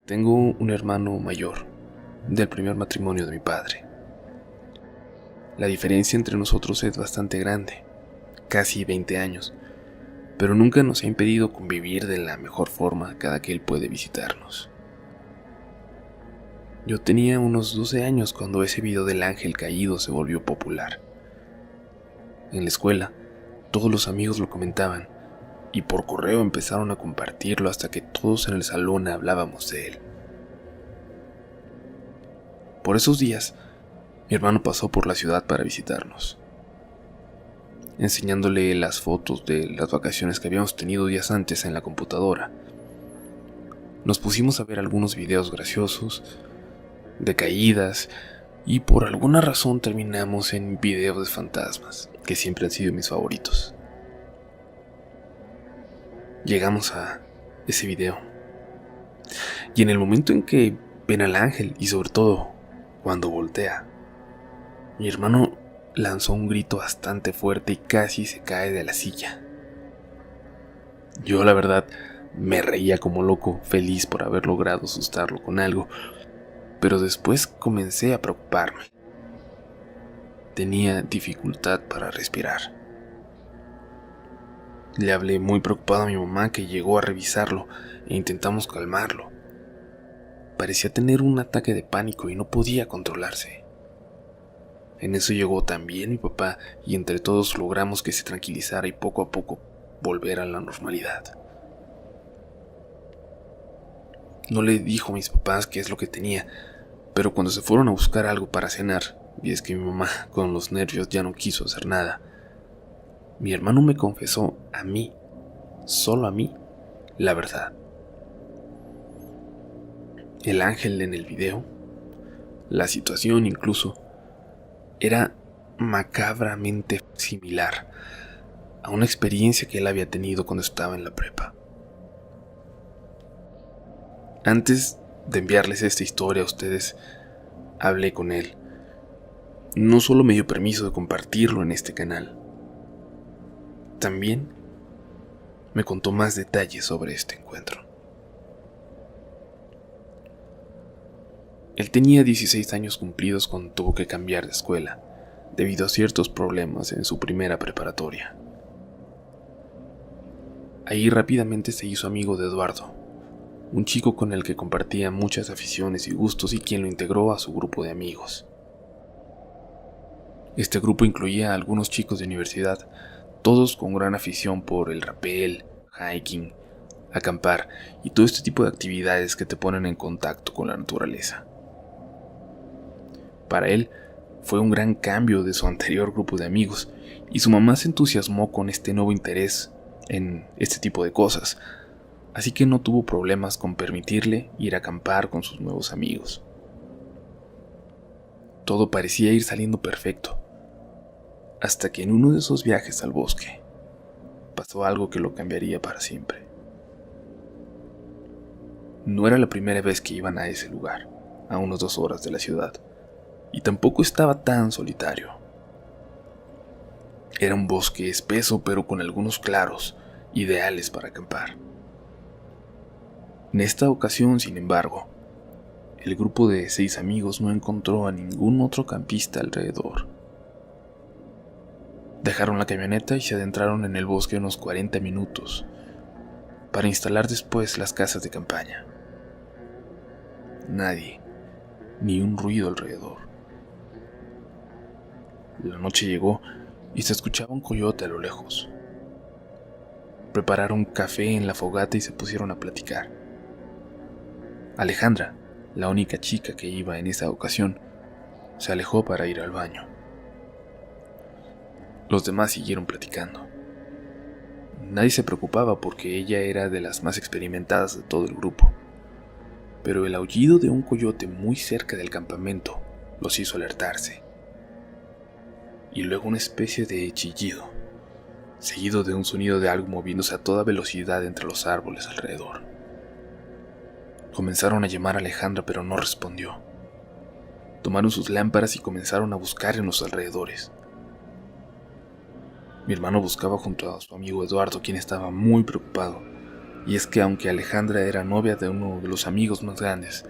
Tengo un hermano mayor, del primer matrimonio de mi padre. La diferencia entre nosotros es bastante grande, casi 20 años, pero nunca nos ha impedido convivir de la mejor forma cada que él puede visitarnos. Yo tenía unos 12 años cuando ese video del ángel caído se volvió popular. En la escuela, todos los amigos lo comentaban, y por correo empezaron a compartirlo hasta que todos en el salón hablábamos de él. Por esos días, mi hermano pasó por la ciudad para visitarnos, enseñándole las fotos de las vacaciones que habíamos tenido días antes en la computadora. Nos pusimos a ver algunos videos graciosos, de caídas, y por alguna razón terminamos en videos de fantasmas, que siempre han sido mis favoritos. Llegamos a ese video, y en el momento en que ven al ángel, y sobre todo cuando voltea, mi hermano lanzó un grito bastante fuerte y casi se cae de la silla. Yo, la verdad, me reía como loco, feliz por haber logrado asustarlo con algo, pero después comencé a preocuparme. Tenía dificultad para respirar. Le hablé muy preocupado a mi mamá, que llegó a revisarlo e intentamos calmarlo. Parecía tener un ataque de pánico y no podía controlarse. En eso llegó también mi papá y entre todos logramos que se tranquilizara y poco a poco volver a la normalidad. No le dijo a mis papás qué es lo que tenía, pero cuando se fueron a buscar algo para cenar, y es que mi mamá con los nervios ya no quiso hacer nada, mi hermano me confesó a mí, solo a mí, la verdad. El ángel en el video, la situación incluso, era macabramente similar a una experiencia que él había tenido cuando estaba en la prepa. Antes de enviarles esta historia a ustedes, hablé con él. No solo me dio permiso de compartirlo en este canal, también me contó más detalles sobre este encuentro. Él tenía 16 años cumplidos cuando tuvo que cambiar de escuela, debido a ciertos problemas en su primera preparatoria. Ahí rápidamente se hizo amigo de Eduardo, un chico con el que compartía muchas aficiones y gustos y quien lo integró a su grupo de amigos. Este grupo incluía a algunos chicos de universidad, todos con gran afición por el rappel, hiking, acampar y todo este tipo de actividades que te ponen en contacto con la naturaleza. Para él fue un gran cambio de su anterior grupo de amigos y su mamá se entusiasmó con este nuevo interés en este tipo de cosas, así que no tuvo problemas con permitirle ir a acampar con sus nuevos amigos. Todo parecía ir saliendo perfecto, hasta que en uno de esos viajes al bosque pasó algo que lo cambiaría para siempre. No era la primera vez que iban a ese lugar, a unas 2 horas de la ciudad, y tampoco estaba tan solitario. Era un bosque espeso pero con algunos claros, ideales para acampar. En esta ocasión, sin embargo, el grupo de 6 amigos no encontró a ningún otro campista alrededor. Dejaron la camioneta y se adentraron en el bosque unos 40 minutos para instalar después las casas de campaña. Nadie, ni un ruido alrededor. La noche llegó y se escuchaba un coyote a lo lejos. Prepararon café en la fogata y se pusieron a platicar. Alejandra, la única chica que iba en esa ocasión, se alejó para ir al baño. Los demás siguieron platicando. Nadie se preocupaba porque ella era de las más experimentadas de todo el grupo, pero el aullido de un coyote muy cerca del campamento los hizo alertarse. Y luego una especie de chillido, seguido de un sonido de algo moviéndose a toda velocidad entre los árboles alrededor. Comenzaron a llamar a Alejandra, pero no respondió. Tomaron sus lámparas y comenzaron a buscar en los alrededores. Mi hermano buscaba junto a su amigo Eduardo, quien estaba muy preocupado, Y es que aunque Alejandra era novia de uno de los amigos más grandes,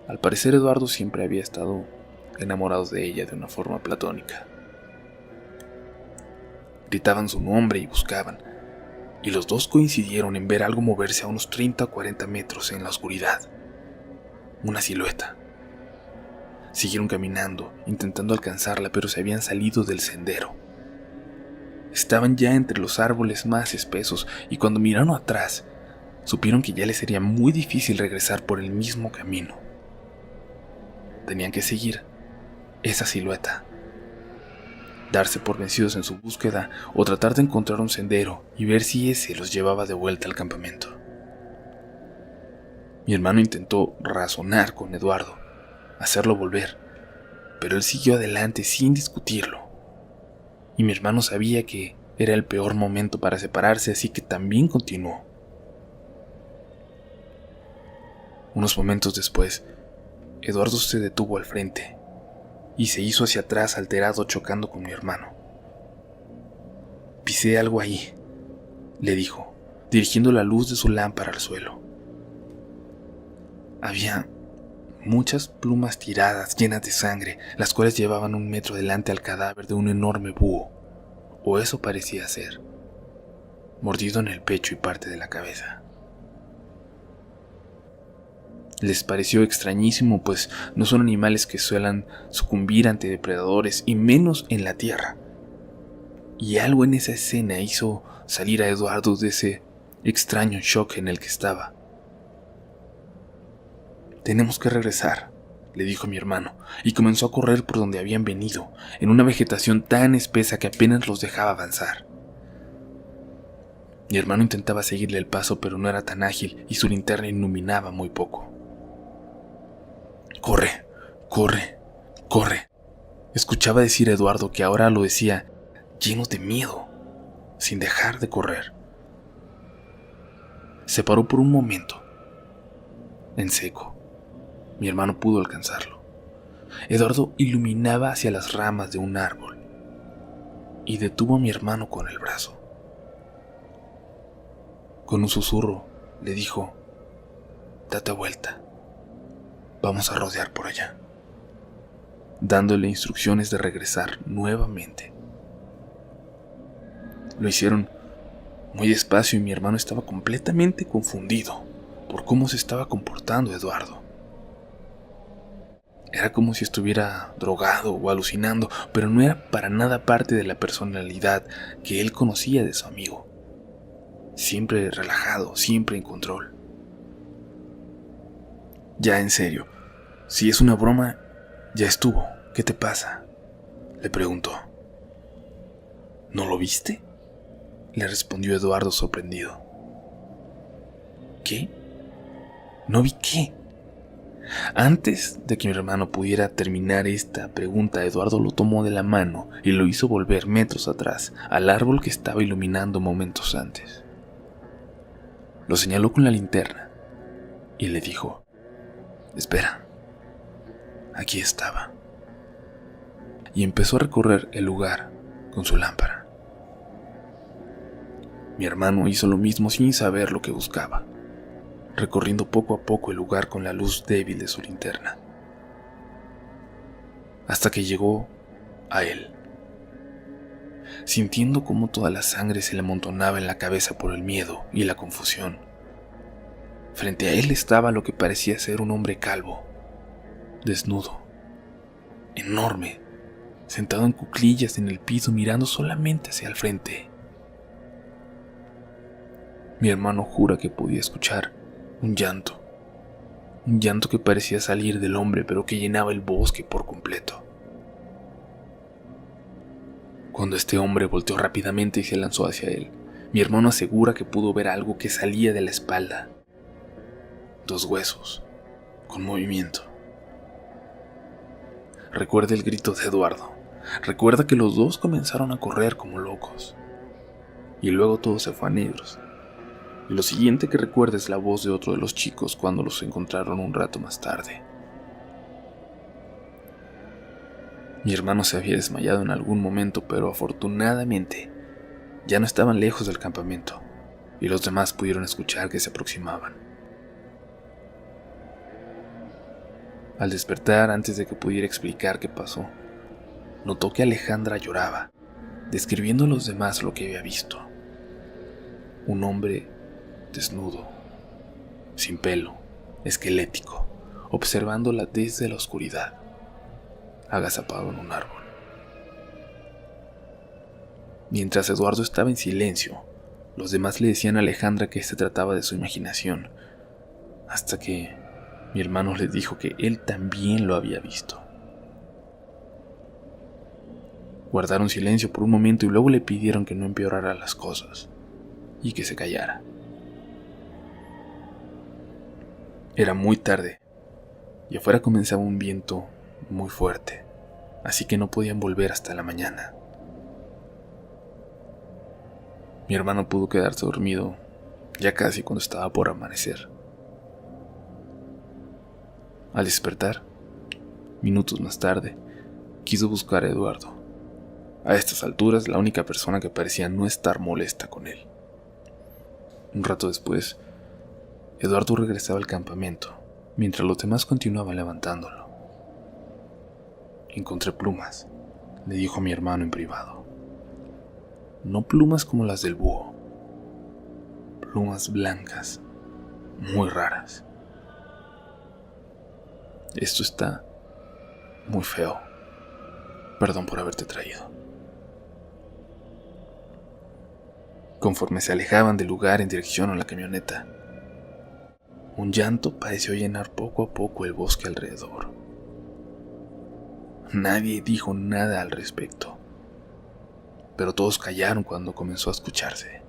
al parecer Eduardo siempre había estado enamorado de ella de una forma platónica. Gritaban su nombre y buscaban, y los dos coincidieron en ver algo moverse a unos 30 o 40 metros en la oscuridad. Una silueta. Siguieron caminando, intentando alcanzarla, pero se habían salido del sendero. Estaban ya entre los árboles más espesos, y cuando miraron atrás, supieron que ya les sería muy difícil regresar por el mismo camino. Tenían que seguir esa silueta, darse por vencidos en su búsqueda o tratar de encontrar un sendero y ver si ese los llevaba de vuelta al campamento. Mi hermano intentó razonar con Eduardo, hacerlo volver, pero él siguió adelante sin discutirlo. Y mi hermano sabía que era el peor momento para separarse, así que también continuó. Unos momentos después, Eduardo se detuvo al frente y se hizo hacia atrás alterado, chocando con mi hermano. «Pisé algo ahí», le dijo, dirigiendo la luz de su lámpara al suelo. Había muchas plumas tiradas llenas de sangre, las cuales llevaban 1 metro delante al cadáver de un enorme búho, o eso parecía ser, mordido en el pecho y parte de la cabeza. Les pareció extrañísimo, pues no son animales que suelan sucumbir ante depredadores, y menos en la tierra. Y algo en esa escena hizo salir a Eduardo de ese extraño shock en el que estaba. «Tenemos que regresar», le dijo mi hermano, y comenzó a correr por donde habían venido, en una vegetación tan espesa que apenas los dejaba avanzar. Mi hermano intentaba seguirle el paso, pero no era tan ágil y su linterna iluminaba muy poco. «Corre, corre, corre», escuchaba decir a Eduardo, que ahora lo decía lleno de miedo, sin dejar de correr. Se paró por un momento, en seco. Mi hermano pudo alcanzarlo. Eduardo iluminaba hacia las ramas de un árbol y detuvo a mi hermano con el brazo. Con un susurro le dijo: «Date vuelta, vamos a rodear por allá», dándole instrucciones de regresar nuevamente. Lo hicieron muy despacio y mi hermano estaba completamente confundido por cómo se estaba comportando Eduardo. Era como si estuviera drogado o alucinando, pero no era para nada parte de la personalidad que él conocía de su amigo. Siempre relajado, siempre en control. «Ya, en serio, si es una broma, ya estuvo. ¿Qué te pasa?», le preguntó. «¿No lo viste?», le respondió Eduardo sorprendido. «¿Qué? ¿No vi qué?». Antes de que mi hermano pudiera terminar esta pregunta, Eduardo lo tomó de la mano y lo hizo volver metros atrás, al árbol que estaba iluminando momentos antes. Lo señaló con la linterna y le dijo: «Espera, aquí estaba». Y empezó a recorrer el lugar con su lámpara. Mi hermano hizo lo mismo sin saber lo que buscaba, recorriendo poco a poco el lugar con la luz débil de su linterna, hasta que llegó a él, sintiendo cómo toda la sangre se le amontonaba en la cabeza por el miedo y la confusión. Frente a él estaba lo que parecía ser un hombre calvo, desnudo, enorme, sentado en cuclillas en el piso, mirando solamente hacia el frente. Mi hermano jura que podía escuchar un llanto que parecía salir del hombre, pero que llenaba el bosque por completo. Cuando este hombre volteó rápidamente y se lanzó hacia él, mi hermano asegura que pudo ver algo que salía de la espalda. 2 huesos, con movimiento. Recuerda el grito de Eduardo. Recuerda que los dos comenzaron a correr como locos. Y luego todo se fue a negros. Y lo siguiente que recuerda es la voz de otro de los chicos cuando los encontraron un rato más tarde. Mi hermano se había desmayado en algún momento, pero afortunadamente ya no estaban lejos del campamento. y los demás pudieron escuchar que se aproximaban. Al despertar, antes de que pudiera explicar qué pasó, notó que Alejandra lloraba, describiendo a los demás lo que había visto. Un hombre desnudo, sin pelo, esquelético, observándola desde la oscuridad, agazapado en un árbol. Mientras Eduardo estaba en silencio, los demás le decían a Alejandra que se trataba de su imaginación, hasta que mi hermano les dijo que él también lo había visto. Guardaron silencio por un momento y luego le pidieron que no empeorara las cosas y que se callara. Era muy tarde y afuera comenzaba un viento muy fuerte, así que no podían volver hasta la mañana. Mi hermano pudo quedarse dormido ya casi cuando estaba por amanecer. Al despertar, minutos más tarde, quiso buscar a Eduardo. A estas alturas, la única persona que parecía no estar molesta con él. Un rato después, Eduardo regresaba al campamento, mientras los demás continuaban levantándolo. Encontré plumas, le dijo a mi hermano en privado. No plumas como las del búho, plumas blancas, muy raras. Esto está muy feo. Perdón por haberte traído. Conforme se alejaban del lugar en dirección a la camioneta, un llanto pareció llenar poco a poco el bosque alrededor. Nadie dijo nada al respecto, pero todos callaron cuando comenzó a escucharse.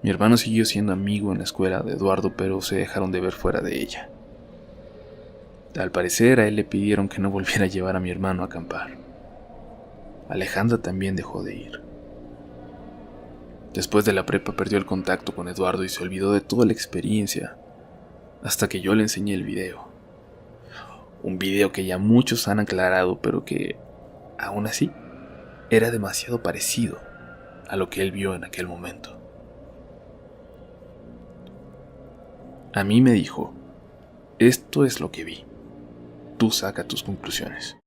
Mi hermano siguió siendo amigo en la escuela de Eduardo, pero se dejaron de ver fuera de ella. Al parecer, a él le pidieron que no volviera a llevar a mi hermano a acampar. Alejandra también dejó de ir. Después de la prepa perdió el contacto con Eduardo y se olvidó de toda la experiencia, hasta que yo le enseñé el video. Un video que ya muchos han aclarado, pero que, aún así, era demasiado parecido a lo que él vio en aquel momento. A mí me dijo, esto es lo que vi, tú saca tus conclusiones.